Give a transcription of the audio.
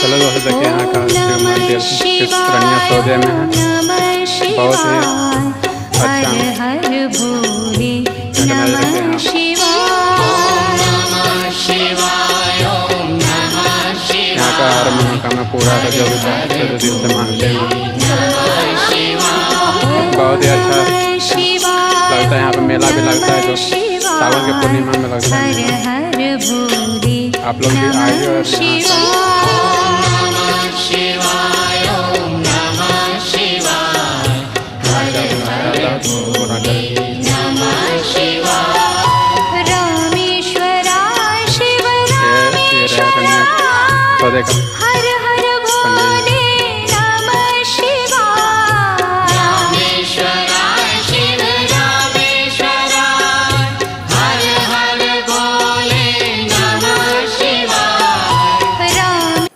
चलो दोस्तों देखिए यहाँ का शिव मंदिर किस रनिया सौदे में है, बहुत ही अच्छा। यहाँ का हर मनोकामना पूरा है, जो भी चाहते हैं दिल से मानते हैं। बहुत ही अच्छा लगता है। यहाँ पे मेला भी लगता है जो सावन के पूर्णिमा में लगता है। आप लोग भी आइए और देखा हर हर भोले नमः शिवाय। रामेश्वराय शिव रामेश्वराय, हर हर भोले नमः शिवाय। राम